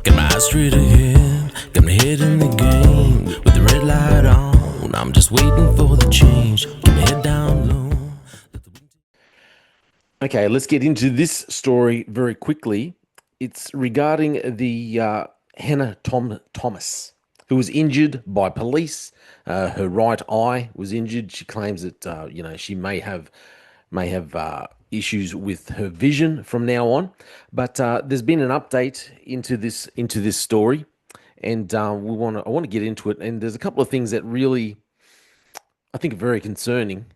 Got my eyes straight ahead, got my head in the game. With the red light on, I'm just waiting for the change. Keep my head down low. Okay, let's get into this story very quickly. It's regarding the Hannah Thomas, who was injured by police. Her right eye was injured. She claims that she may have issues with her vision from now on. But there's been an update into this story, and I want to get into it. And there's a couple of things that really I think are very concerning.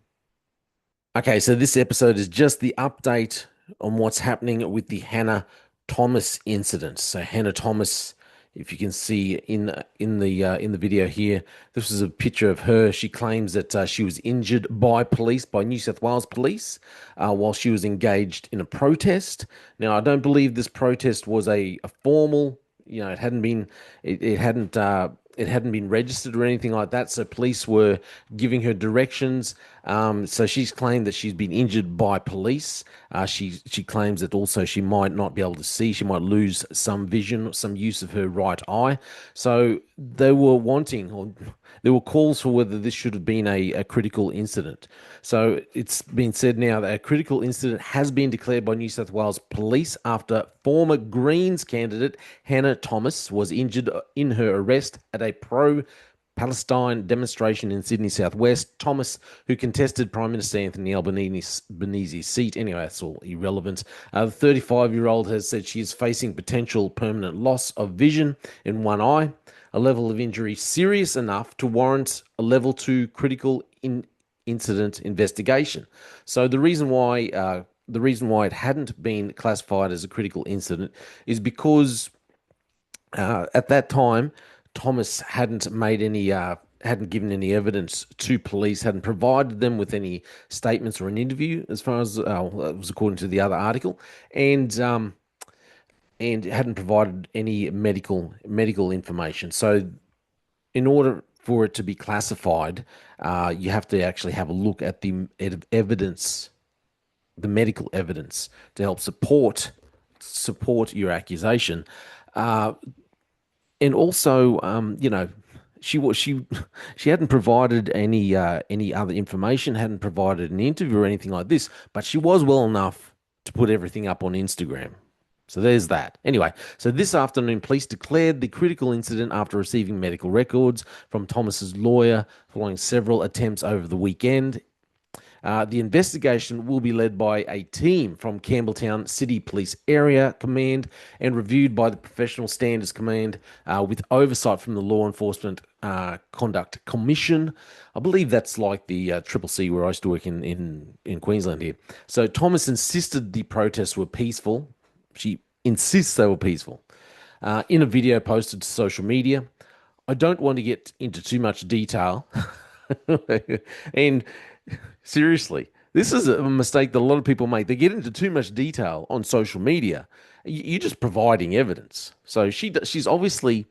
Okay, so this episode is just the update on what's happening with the Hannah Thomas incident. So Hannah Thomas, if you can see in the video here, this is a picture of her. She claims that she was injured by police, by New South Wales police, while she was engaged in a protest. Now, I don't believe this protest was a formal. It hadn't been it hadn't been registered or anything like that. So police were giving her directions. So she's claimed that she's been injured by police. She claims that also she might not be able to see. She might lose some vision, some use of her right eye. So they were wanting, or there were calls for whether this should have been a critical incident. So it's been said now that a critical incident has been declared by New South Wales police after former Greens candidate Hannah Thomas was injured in her arrest at a pro-Palestine demonstration in Sydney Southwest. Thomas, who contested Prime Minister Anthony Albanese's seat, anyway, that's all irrelevant. The 35-year-old has said she is facing potential permanent loss of vision in one eye, a level of injury serious enough to warrant a level 2 critical incident investigation. So the reason why it hadn't been classified as a critical incident is because at that time Thomas hadn't given any evidence to police, hadn't provided them with any statements or an interview, as far as that was according to the other article, and hadn't provided any medical information. So in order for it to be classified, you have to actually have a look at the evidence, the medical evidence, to help support your accusation. And also, she hadn't provided any other information, hadn't provided an interview or anything like this, but she was well enough to put everything up on Instagram. So there's that. Anyway, so this afternoon, police declared the critical incident after receiving medical records from Thomas's lawyer following several attempts over the weekend. The investigation will be led by a team from Campbelltown City Police Area Command and reviewed by the Professional Standards Command with oversight from the Law Enforcement Conduct Commission. I believe that's like the Triple C where I used to work in Queensland here. So Thomas insisted the protests were peaceful. She insists they were peaceful. In a video posted to social media, I don't want to get into too much detail. And seriously, this is a mistake that a lot of people make. They get into too much detail on social media. You're just providing evidence. So she's obviously,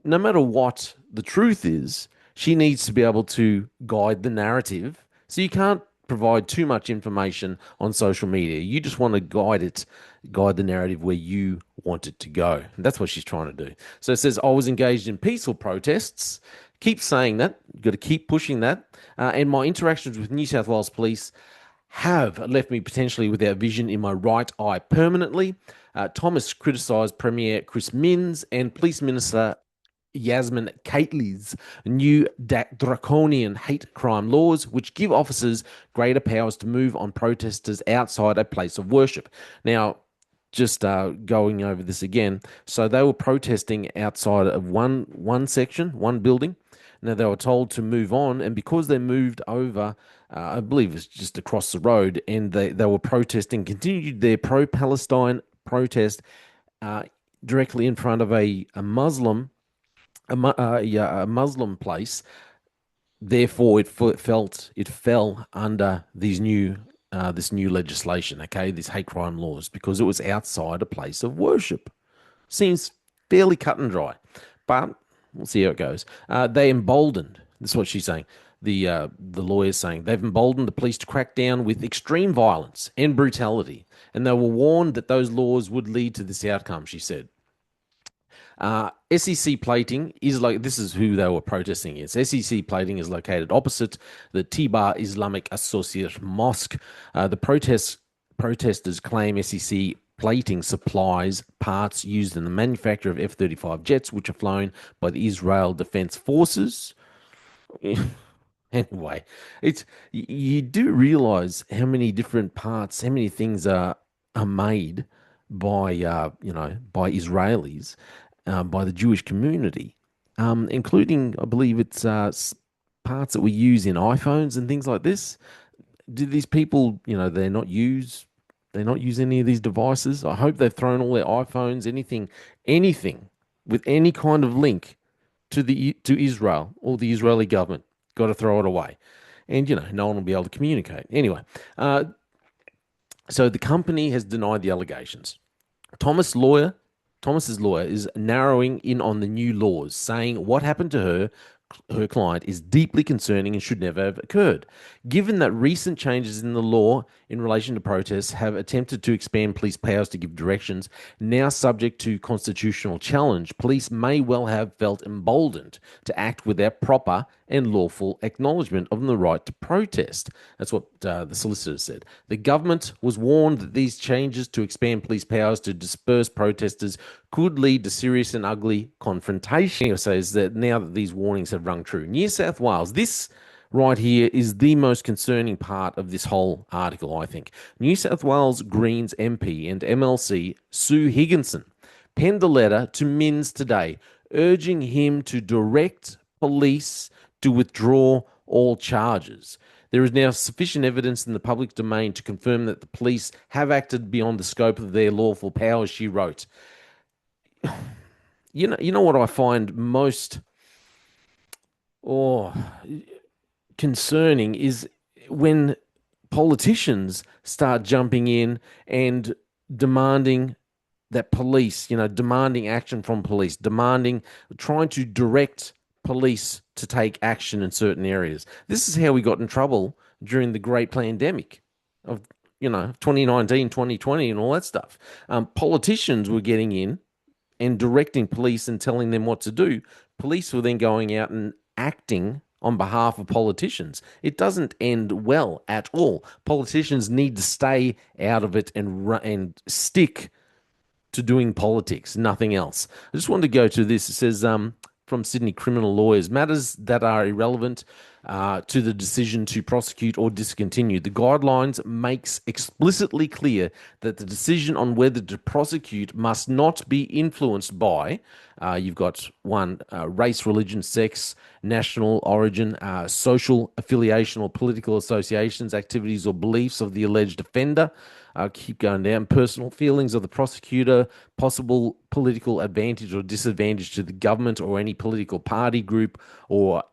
no matter what the truth is, she needs to be able to guide the narrative. So you can't provide too much information on social media. You just want to guide the narrative where you want it to go. And that's what she's trying to do. So it says, I was engaged in peaceful protests. Keep saying that. You've got to keep pushing that. And my interactions with New South Wales police have left me potentially without vision in my right eye permanently. Thomas criticised Premier Chris Minns and Police Minister Yasmin Cately's new draconian hate crime laws, which give officers greater powers to move on protesters outside a place of worship. Now, just going over this again, so they were protesting outside of one section, one building. Now they were told to move on, and because they moved over, I believe it's just across the road, and they were protesting, continued their pro-Palestine protest directly in front of a Muslim place. Therefore, it fell under these this new legislation. Okay, these hate crime laws, because it was outside a place of worship. Seems fairly cut and dry, but we'll see how it goes. They emboldened. This is what she's saying. The lawyer's saying they've emboldened the police to crack down with extreme violence and brutality, and they were warned that those laws would lead to this outcome. She said. SEC plating is like this is who they were protesting against. SEC plating is located opposite the Tibar Islamic Associate Mosque. The protesters claim SEC plating supplies parts used in the manufacture of F-35 jets, which are flown by the Israel Defense Forces. Anyway, you do realize how many different parts, how many things are made by by Israelis, by the Jewish community, including I believe it's parts that we use in iPhones and things like this. Do these people, they're not use any of these devices? I hope they've thrown all their iPhones, anything with any kind of link to Israel or the Israeli government. Got to throw it away, and no one will be able to communicate. Anyway, so the company has denied the allegations. Thomas' lawyer, Thomas's lawyer is narrowing in on the new laws, saying what happened to her client is deeply concerning and should never have occurred. Given that recent changes in the law in relation to protests have attempted to expand police powers to give directions, now subject to constitutional challenge, police may well have felt emboldened to act without proper and lawful acknowledgement of the right to protest. That's what the solicitor said. The government was warned that these changes to expand police powers to disperse protesters could lead to serious and ugly confrontation. It says that now that these warnings have rung true. New South Wales, this right here is the most concerning part of this whole article, I think. New South Wales Greens MP and MLC Sue Higginson penned a letter to Minns today urging him to direct police to withdraw all charges. There is now sufficient evidence in the public domain to confirm that the police have acted beyond the scope of their lawful powers, she wrote. You know what I find most oh, concerning is when politicians start jumping in and demanding that police, demanding action from police, trying to direct police to take action in certain areas. This is how we got in trouble during the great pandemic of, 2019, 2020 and all that stuff. Politicians were getting in and directing police and telling them what to do. Police were then going out and acting on behalf of politicians. It doesn't end well at all. Politicians need to stay out of it and stick to doing politics, nothing else. I just wanted to go to this. It says, from Sydney criminal lawyers, matters that are irrelevant to the decision to prosecute or discontinue. The guidelines makes explicitly clear that the decision on whether to prosecute must not be influenced by, you've got one, race, religion, sex, national origin, social affiliation or political associations, activities or beliefs of the alleged offender. Keep going down. Personal feelings of the prosecutor, possible political advantage or disadvantage to the government or any political party, group, or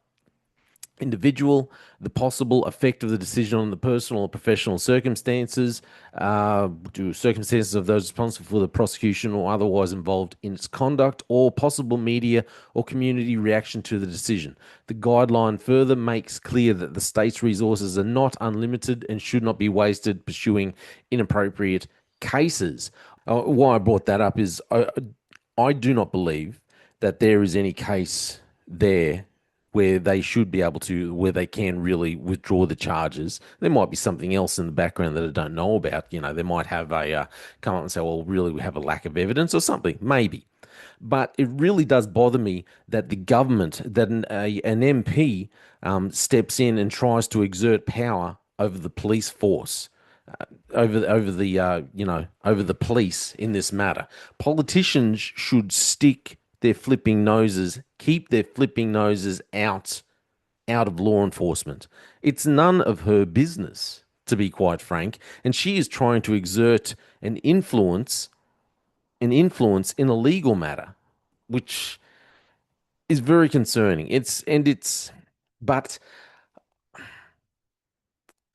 individual, the possible effect of the decision on the personal or professional circumstances, circumstances of those responsible for the prosecution or otherwise involved in its conduct, or possible media or community reaction to the decision. The guideline further makes clear that the state's resources are not unlimited and should not be wasted pursuing inappropriate cases. Why I brought that up is I do not believe that there is any case there where they should be able to, where they can really withdraw the charges. There might be something else in the background that I don't know about. They might have come up and say, well, really, we have a lack of evidence or something, maybe. But it really does bother me that the government, that an MP steps in and tries to exert power over the police force, over the police in this matter. Politicians should keep their flipping noses out of law enforcement. It's none of her business, to be quite frank, and she is trying to exert an influence in a legal matter, which is very concerning. But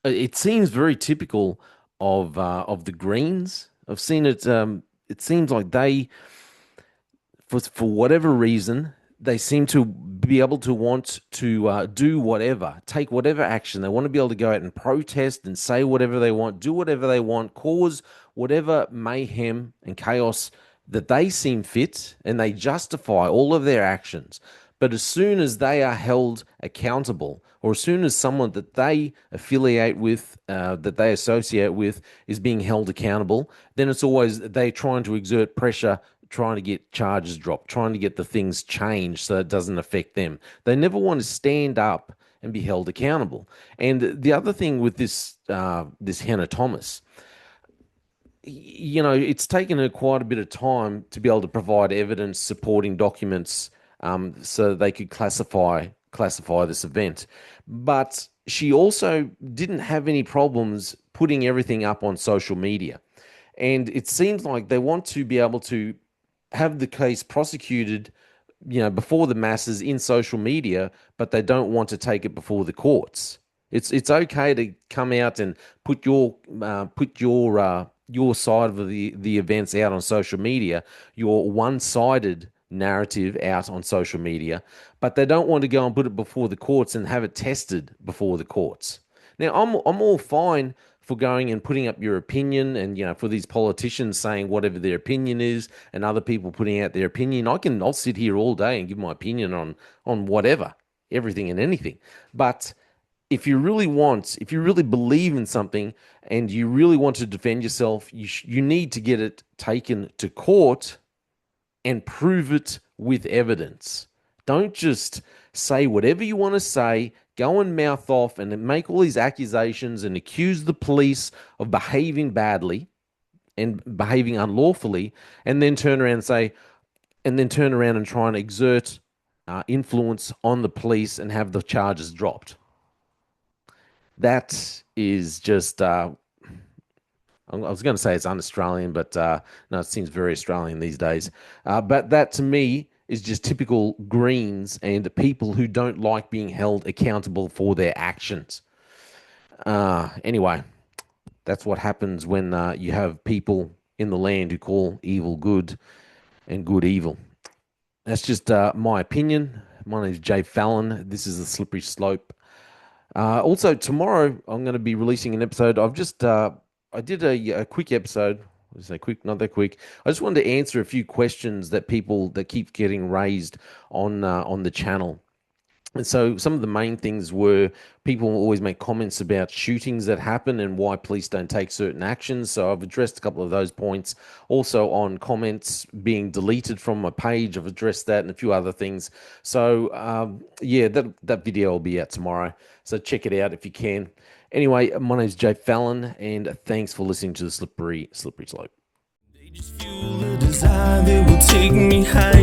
it seems very typical of the Greens. I've seen it. It seems like they, for whatever reason, they seem to be able to want to do whatever, take whatever action. They want to be able to go out and protest and say whatever they want, do whatever they want, cause whatever mayhem and chaos that they seem fit and they justify all of their actions. But as soon as they are held accountable, or as soon as someone that they affiliate with, that they associate with, is being held accountable, then it's always they trying to exert pressure, trying to get charges dropped, trying to get the things changed so it doesn't affect them. They never want to stand up and be held accountable. And the other thing with this Hannah Thomas, it's taken her quite a bit of time to be able to provide evidence supporting documents, so they could classify this event. But she also didn't have any problems putting everything up on social media. And it seems like they want to be able to have the case prosecuted, before the masses in social media, but they don't want to take it before the courts. It's okay to come out and put your side of the events out on social media, your one-sided narrative out on social media, but they don't want to go and put it before the courts and have it tested before the courts. Now, I'm all fine for going and putting up your opinion, and for these politicians saying whatever their opinion is, and other people putting out their opinion. I'll sit here all day and give my opinion on whatever, everything and anything. But if you really believe in something and you really want to defend yourself, you need to get it taken to court and prove it with evidence. Don't just say whatever you want to say, go and mouth off and make all these accusations and accuse the police of behaving badly and behaving unlawfully, and then turn around and try and exert influence on the police and have the charges dropped. That is just, I was going to say it's un-Australian, but no, it seems very Australian these days. But that to me is just typical Greens and people who don't like being held accountable for their actions. Anyway, that's what happens when you have people in the land who call evil good and good evil. That's just my opinion. My name is j-fallon. This is the Slippery Slope. Also, tomorrow I'm going to be releasing an episode. I did a quick episode. I say quick, not that quick. I just wanted to answer a few questions that keep getting raised on the channel. And so some of the main things were people always make comments about shootings that happen and why police don't take certain actions. So I've addressed a couple of those points. Also on comments being deleted from my page, I've addressed that and a few other things. So yeah, that video will be out tomorrow. So check it out if you can. Anyway, my name is j-fallon, and thanks for listening to the Slippery Slope. They just fuel a desire that will take me high.